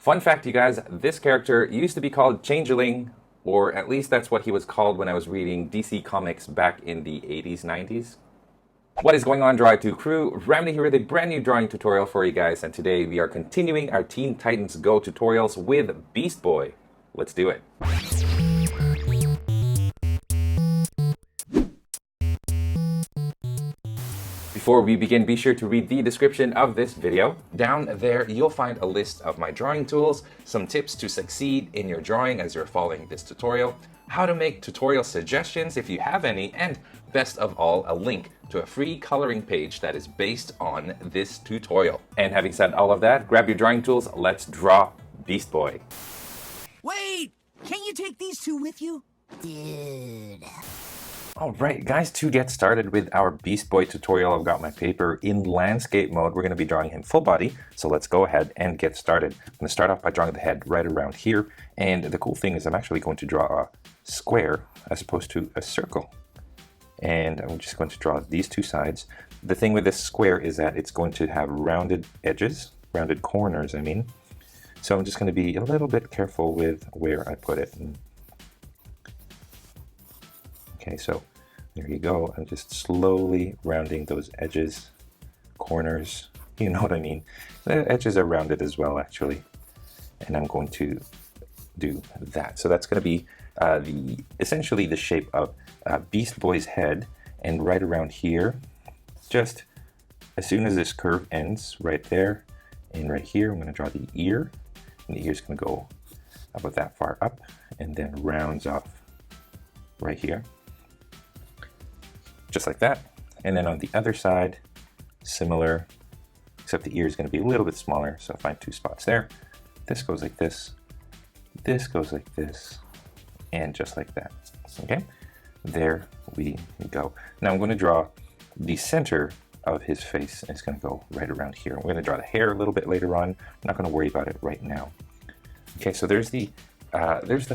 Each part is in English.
Fun fact, you guys, this character used to be called Changeling, or at least that's what he was called when I was reading DC Comics back in the 80s, 90s. What is going on, Drawing 2 crew? Ramny here with a brand new drawing tutorial for you guys, and today we are continuing our Teen Titans Go tutorials with Beast Boy. Let's do it. Before we begin, be sure to read the description of this video. Down there, you'll find a list of my drawing tools, some tips to succeed in your drawing as you're following this tutorial, how to make tutorial suggestions if you have any, and best of all, a link to a free coloring page that is based on this tutorial. And having said all of that, grab your drawing tools, let's draw Beast Boy. Wait! Can't you take these two with you? Dude. Alright guys, to get started with our Beast Boy tutorial, I've got my paper in landscape mode. We're going to be drawing him full body, so let's go ahead and get started. I'm going to start off by drawing the head right around here, and the cool thing is I'm actually going to draw a square as opposed to a circle. And I'm just going to draw these two sides. The thing with this square is that it's going to have rounded edges, rounded corners I mean. So I'm just going to be a little bit careful with where I put it. Okay, so there you go. I'm just slowly rounding those edges, corners, you know what I mean. The edges are rounded as well, actually. And I'm going to do that. So that's going to be essentially the shape of Beast Boy's head. And right around here, just as soon as this curve ends, right there and right here, I'm going to draw the ear. And the ear's going to go about that far up and then rounds off right here. Just like that. And then on the other side, similar, except the ear is going to be a little bit smaller, so I'll find two spots there. This goes like this goes like this, and just like that. Okay, there we go. Now I'm going to draw the center of his face, and it's going to go right around here. I'm going to draw the hair a little bit later on. I'm not going to worry about it right now. Okay, so there's the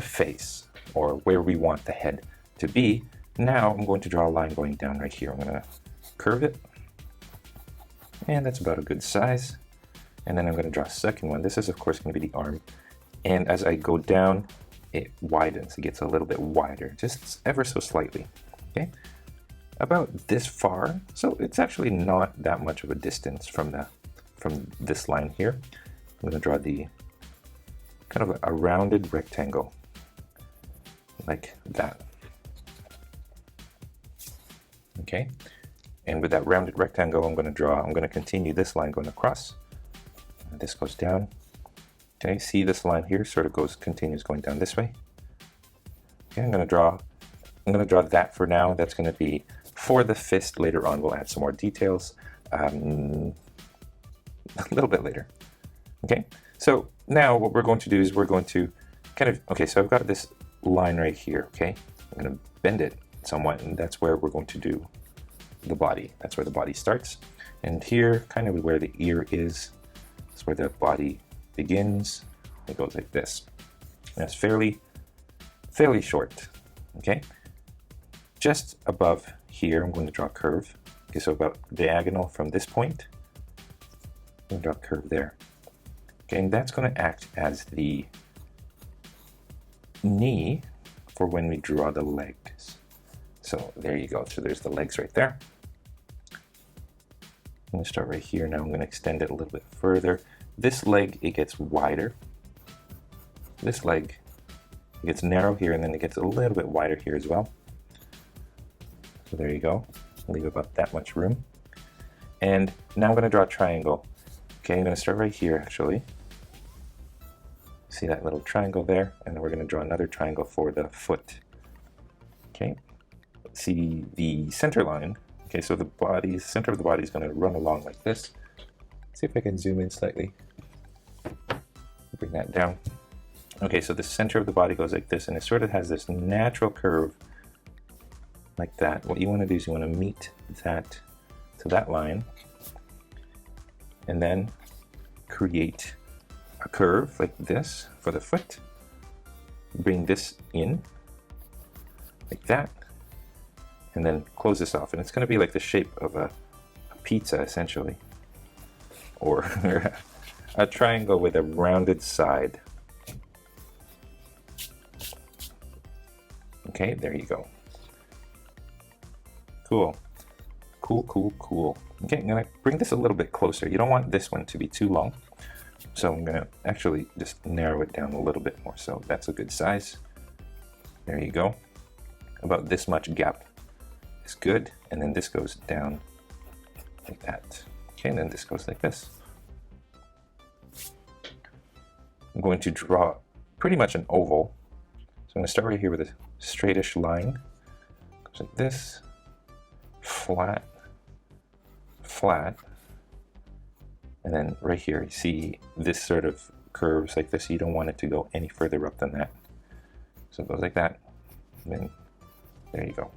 face, or where we want the head to be. Now I'm going to draw a line going down right here. I'm going to curve it, and that's about a good size. And then I'm going to draw a second one. This is of course going to be the arm, and as I go down it widens. It gets a little bit wider, just ever so slightly. Okay, about this far, so it's actually not that much of a distance from this line here. I'm going to draw the kind of a rounded rectangle like that. Okay, and with that rounded rectangle I'm going to continue this line going across, and this goes down. Okay, see this line here sort of continues going down this way. Okay, I'm going to draw that for now. That's going to be for the fist. Later on we'll add some more details a little bit later. Okay, so now what we're going to do is we're going to okay, so I've got this line right here. Okay, I'm going to bend it somewhat, and that's where we're going to do the body. That's where the body starts, and here kind of where the ear is, that's where the body begins. It goes like this. That's fairly short. Okay, just above here I'm going to draw a curve. Okay, so about diagonal from this point, I'm going to draw a curve there. Okay, and that's going to act as the knee for when we draw the legs. So there you go. So there's the legs right there. I'm going to start right here. Now I'm going to extend it a little bit further. This leg, it gets wider. This leg, it gets narrow here, and then it gets a little bit wider here as well. So there you go. Leave about that much room. And now I'm going to draw a triangle. Okay, I'm going to start right here actually. See that little triangle there? And then we're going to draw another triangle for the foot. Okay. See the center line. Okay, so the center of the body is going to run along like this. See if I can zoom in slightly. Bring that down. Okay, so the center of the body goes like this, and it sort of has this natural curve like that. What you want to do is you want to meet that to that line, and then create a curve like this for the foot. Bring this in like that, and then close this off, and it's going to be like the shape of a pizza essentially, or a triangle with a rounded side. Okay, there you go. Cool. Cool, cool, cool. Okay, I'm gonna bring this a little bit closer. You don't want this one to be too long. So I'm gonna actually just narrow it down a little bit more. So that's a good size. There you go. About this much gap is good. And then this goes down like that. Okay, and then this goes like this. I'm going to draw pretty much an oval. So I'm gonna start right here with a straightish line. Goes like this, flat, flat. And then right here, you see this sort of curves like this. You don't want it to go any further up than that. So it goes like that. And then there you go.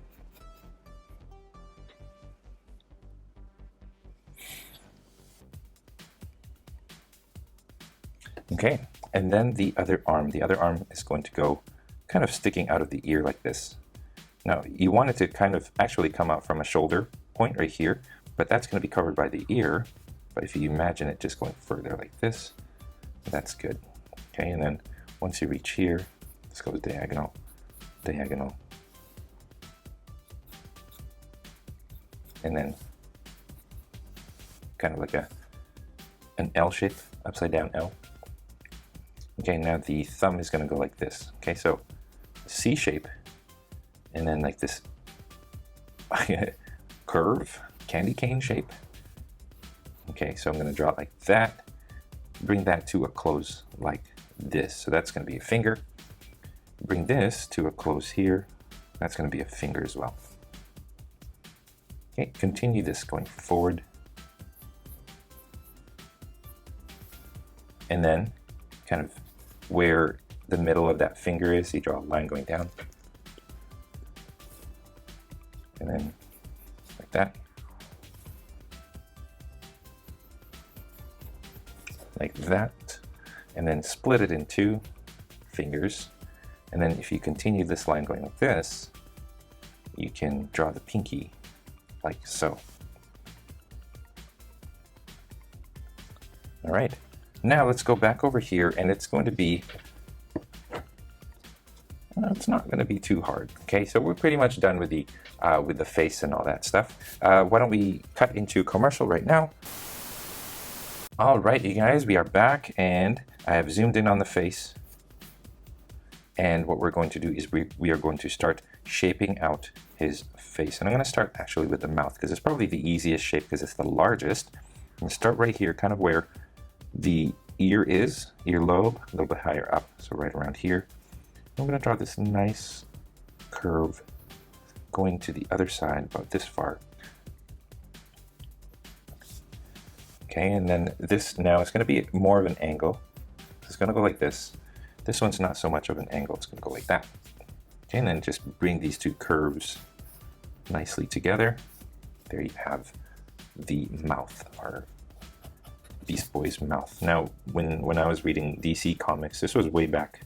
Okay, and then the other arm. The other arm is going to go kind of sticking out of the ear like this. Now, you want it to kind of actually come out from a shoulder point right here, but that's going to be covered by the ear. But if you imagine it just going further like this, that's good. Okay, and then once you reach here, this goes diagonal, diagonal. And then kind of like an L shape, upside down L. Okay, now the thumb is going to go like this. Okay, so C shape, and then like this curve, candy cane shape. Okay, so I'm going to draw it like that, bring that to a close like this. So that's going to be a finger. Bring this to a close here. That's going to be a finger as well. Okay, continue this going forward. And then kind of where the middle of that finger is, you draw a line going down. And then like that. Like that, and then split it in two fingers. And then if you continue this line going like this, you can draw the pinky like so. All right, now let's go back over here, and it's going to be, it's not going to be too hard. Okay, so we're pretty much done with the face and all that stuff. Why don't we cut into commercial right now? All right, you guys, we are back, and I have zoomed in on the face. And what we're going to do is we are going to start shaping out his face. And I'm going to start actually with the mouth, because it's probably the easiest shape because it's the largest. I'm going to start right here, kind of where the ear is, earlobe, a little bit higher up, so right around here. I'm going to draw this nice curve going to the other side about this far. Okay, and then this now is going to be more of an angle. It's going to go like this. This one's not so much of an angle. It's going to go like that. Okay, and then just bring these two curves nicely together. There you have the mouth, or Beast Boy's mouth. Now, when I was reading DC Comics, this was way back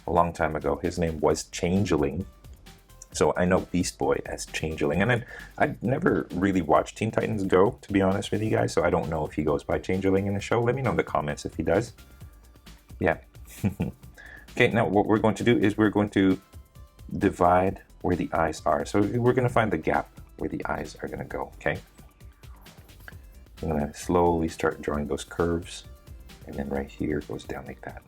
a long time ago. His name was Changeling. So I know Beast Boy as Changeling, and I've never really watched Teen Titans Go, to be honest with you guys, so I don't know if he goes by Changeling in the show. Let me know in the comments if he does. Yeah. Okay, now what we're going to do is we're going to divide where the eyes are. So we're going to find the gap where the eyes are going to go, okay? I'm going to slowly start drawing those curves, and then right here goes down like that.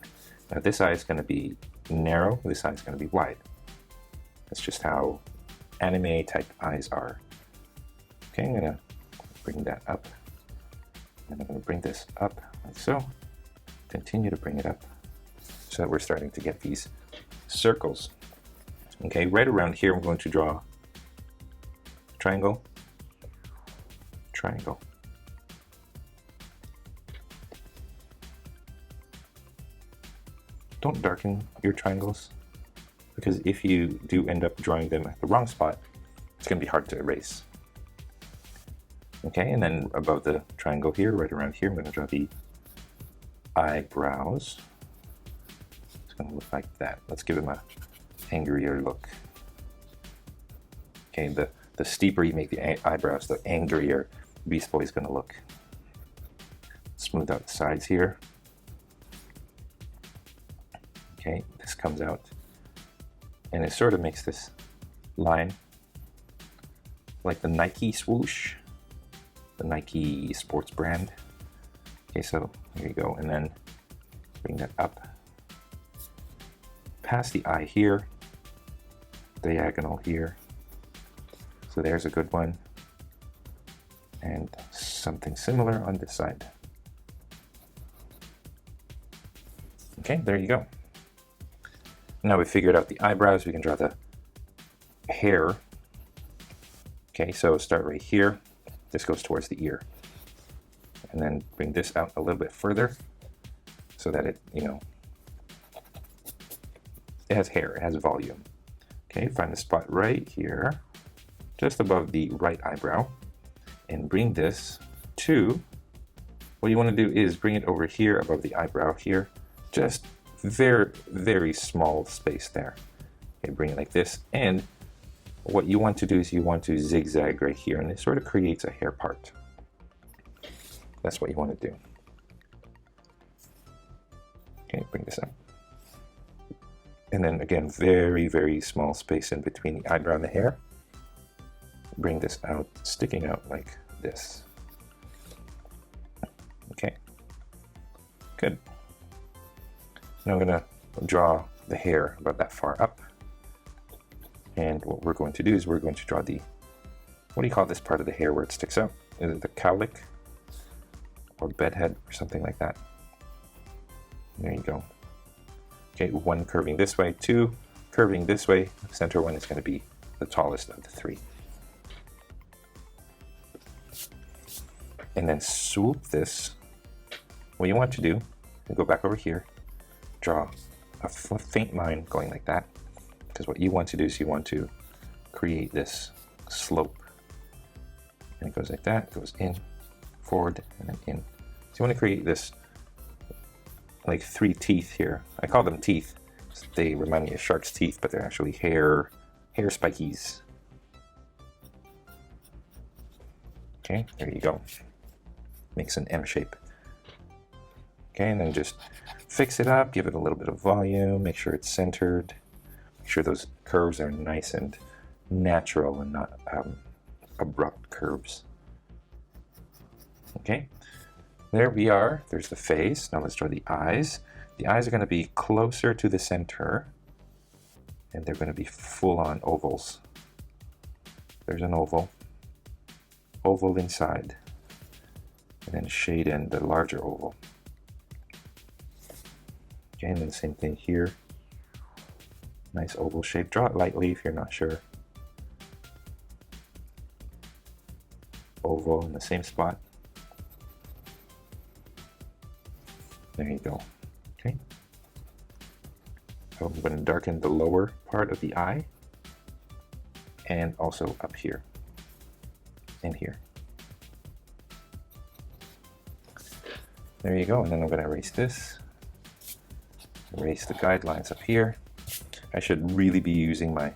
Now this eye is going to be narrow, this eye is going to be wide. That's just how anime type eyes are. Okay, I'm gonna bring that up. And I'm gonna bring this up like so. Continue to bring it up so that we're starting to get these circles. Okay, right around here I'm going to draw triangle, triangle. Don't darken your triangles, because if you do end up drawing them at the wrong spot, it's going to be hard to erase. Okay, and then above the triangle here, right around here, I'm going to draw the eyebrows. It's going to look like that. Let's give him a angrier look. Okay, the steeper you make the eyebrows, the angrier Beast Boy is going to look. Smooth out the sides here. Okay, this comes out, and it sort of makes this line like the Nike swoosh, the Nike sports brand. Okay, so here you go, and then bring that up past the eye here, diagonal here. So there's a good one, and something similar on this side. Okay, there you go. Now we figured out the eyebrows, we can draw the hair. Okay, so start right here. This goes towards the ear. And then bring this out a little bit further so that it, you know, it has hair, it has volume. Okay, find the spot right here, just above the right eyebrow, and bring this to, what you want to do is bring it over here above the eyebrow here, just very, very small space there. Okay, bring it like this, and what you want to do is you want to zigzag right here, and it sort of creates a hair part. That's what you want to do. Okay, bring this up. And then again, very, very small space in between the eyebrow and the hair. Bring this out, sticking out like this. Okay, good. Now I'm gonna draw the hair about that far up. And what we're going to do is we're going to draw the, what do you call this part of the hair where it sticks out? Is it the cowlick or bedhead or something like that? There you go. Okay, one curving this way, two curving this way. The center one is going to be the tallest of the three. And then swoop this. What you want to do, go back over here, draw a faint line going like that. Because what you want to do is you want to create this slope. And it goes like that, goes in, forward, and then in. So you want to create this like three teeth here. I call them teeth. They remind me of shark's teeth, but they're actually hair spikies. Okay, there you go. Makes an M shape. Okay, and then just fix it up, give it a little bit of volume, make sure it's centered, make sure those curves are nice and natural and not abrupt curves. Okay, there we are. There's the face. Now let's draw the eyes. The eyes are going to be closer to the center, and they're going to be full-on ovals. There's an oval, oval inside, and then shade in the larger oval. Okay, and then the same thing here. Nice oval shape. Draw it lightly if you're not sure. Oval in the same spot. There you go. Okay. So I'm going to darken the lower part of the eye and also up here and here. There you go. And then I'm going to erase this. Erase the guidelines up here. I should really be using my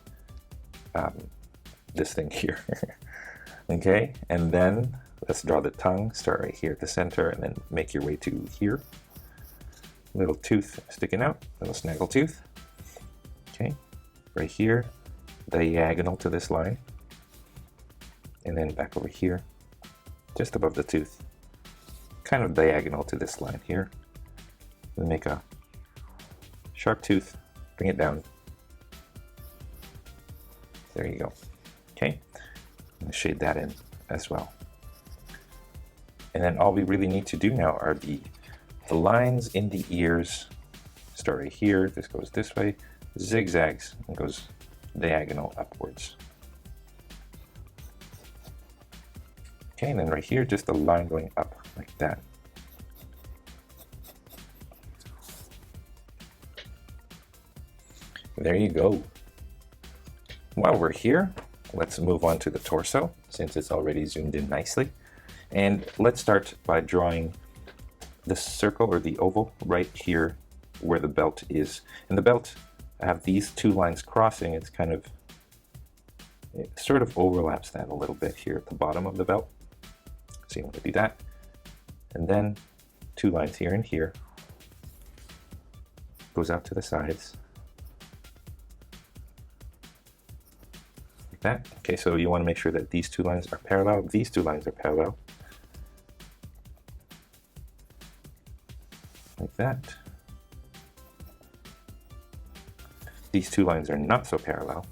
this thing here. Okay, and then let's draw the tongue. Start right here at the center and then make your way to here. Little tooth sticking out, little snaggle tooth. Okay, right here, diagonal to this line. And then back over here, just above the tooth. Kind of diagonal to this line here. Then make a sharp tooth, bring it down. There you go. Okay, I'm gonna shade that in as well. And then all we really need to do now are the lines in the ears. Start right here, this goes this way, zigzags, and goes diagonal upwards. Okay, and then right here, just a line going up like that. There you go. While we're here, let's move on to the torso, since it's already zoomed in nicely. And let's start by drawing the circle or the oval right here where the belt is. And the belt, I have these two lines crossing. It's kind of, it sort of overlaps that a little bit here at the bottom of the belt. So you want to do that. And then two lines here and here. goes out to the sides. Like that. Okay, so you want to make sure that these two lines are parallel. These two lines are parallel. Like that. These two lines are not so parallel.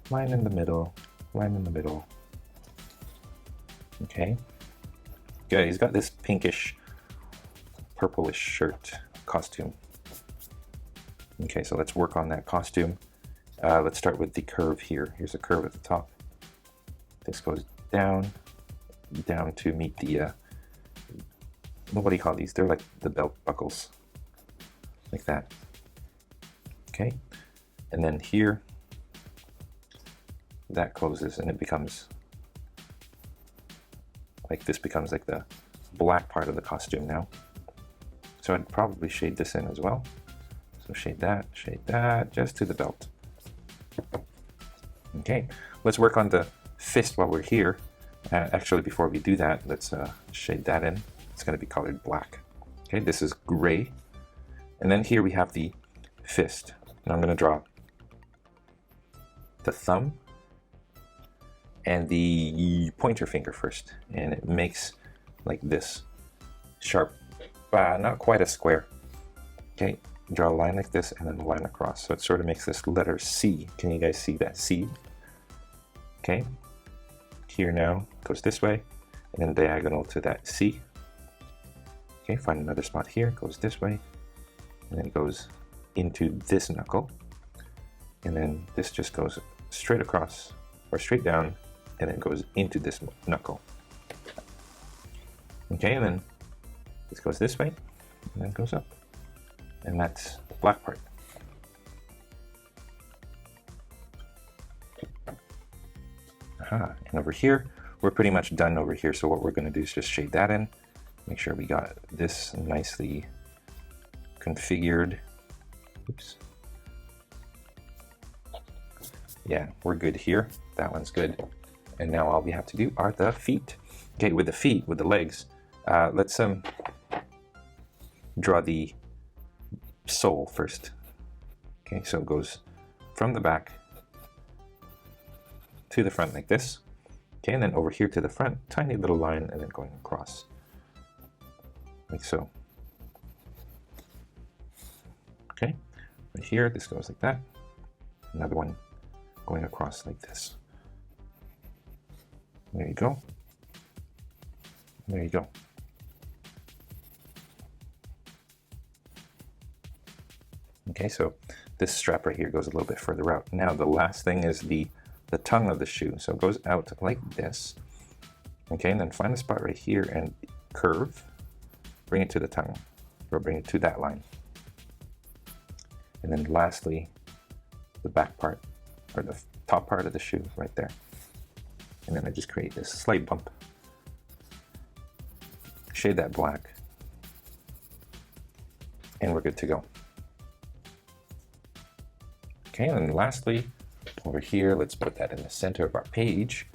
Line in the middle, line in the middle. Okay. Good, he's got this pinkish, purplish shirt costume. Okay, so let's work on that costume. Let's start with the curve here. Here's a curve at the top. This goes down, down to meet the, what do you call these? They're like the belt buckles, like that. Okay, and then here, that closes and it becomes, like this becomes like the black part of the costume now. So I'd probably shade this in as well. So shade that, just to the belt. Okay, let's work on the fist while we're here. Actually, before we do that, let's shade that in. It's going to be colored black. Okay, this is gray. And then here we have the fist. And I'm going to draw the thumb and the pointer finger first. And it makes like this sharp, not quite a square. Okay, draw a line like this and then a line across. So it sort of makes this letter C. Can you guys see that C? Okay, here now goes this way and then diagonal to that C. Okay, find another spot here, goes this way, and then goes into this knuckle. And then this just goes straight across or straight down and then goes into this knuckle. Okay, and then this goes this way and then goes up. And that's the black part. Aha, and over here, we're pretty much done over here. So what we're going to do is just shade that in. Make sure we got this nicely configured. Oops. Yeah, we're good here. That one's good. And now all we have to do are the feet. Okay, with the feet, with the legs, let's draw the sole first. Okay, so it goes from the back to the front like this. Okay, and then over here to the front, tiny little line, and then going across. Like so. Okay, right here, this goes like that. Another one going across like this. There you go. There you go. Okay, so this strap right here goes a little bit further out. Now the last thing is the tongue of the shoe. So it goes out like this. Okay, and then find a spot right here and curve. Bring it to the tongue, or bring it to that line. And then lastly, the back part, or the top part of the shoe right there. And then I just create this slight bump. Shade that black. And we're good to go. Okay, and then lastly, over here, let's put that in the center of our page.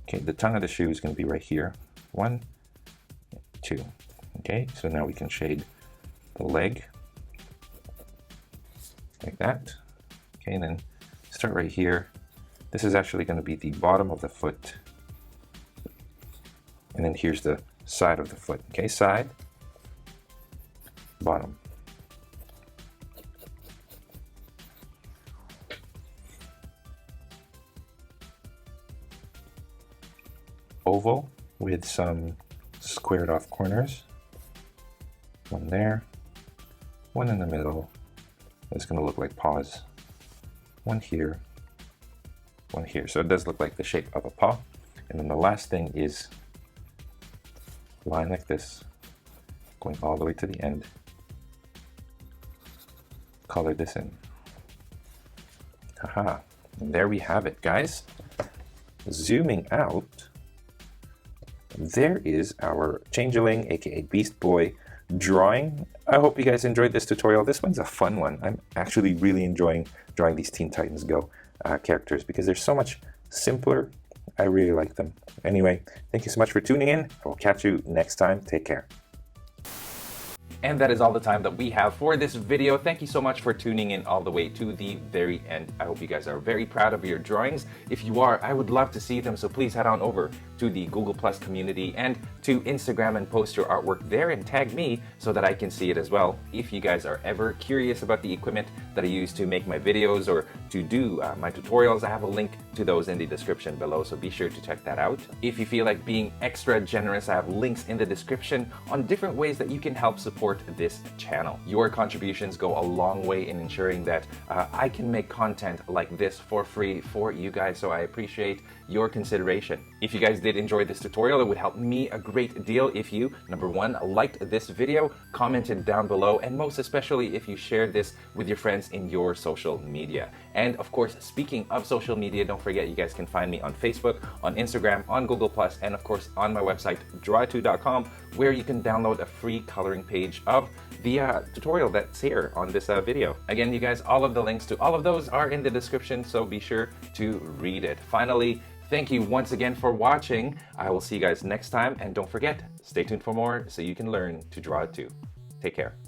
Okay, the tongue of the shoe is going to be right here. 1, 2. Okay, so now we can shade the leg like that. Okay, and then start right here. This is actually going to be the bottom of the foot. And then here's the side of the foot. Okay, side, bottom. Oval with some squared off corners. One there, one in the middle. It's going to look like paws. One here, one here. So it does look like the shape of a paw. And then the last thing is line like this, going all the way to the end. Color this in. Haha, and there we have it, guys. Zooming out, there is our changeling, aka Beast Boy, drawing. I hope you guys enjoyed this tutorial. This one's a fun one. I'm actually really enjoying drawing these Teen Titans Go characters because they're so much simpler. I really like them. Anyway, thank you so much for tuning in. I will catch you next time. Take care. And that is all the time that we have for this video. Thank you so much for tuning in all the way to the very end. I hope you guys are very proud of your drawings. If you are, I would love to see them, so please head on over to the Google Plus community and to Instagram and post your artwork there and tag me so that I can see it as well. If you guys are ever curious about the equipment that I use to make my videos or to do my tutorials, I have a link to those in the description below, so be sure to check that out. If you feel like being extra generous, I have links in the description on different ways that you can help support this channel. Your contributions go a long way in ensuring that I can make content like this for free for you guys, so I appreciate your consideration. If you guys did enjoy this tutorial, it would help me a great deal if you, number one, liked this video, commented down below, and most especially if you shared this with your friends in your social media. And of course, speaking of social media, don't forget you guys can find me on Facebook, on Instagram, on Google+, and of course on my website, draw2.com, where you can download a free coloring page of the tutorial that's here on this video. Again, you guys, all of the links to all of those are in the description, so be sure to read it. Finally, thank you once again for watching. I will see you guys next time, and don't forget, stay tuned for more so you can learn to draw too. Take care.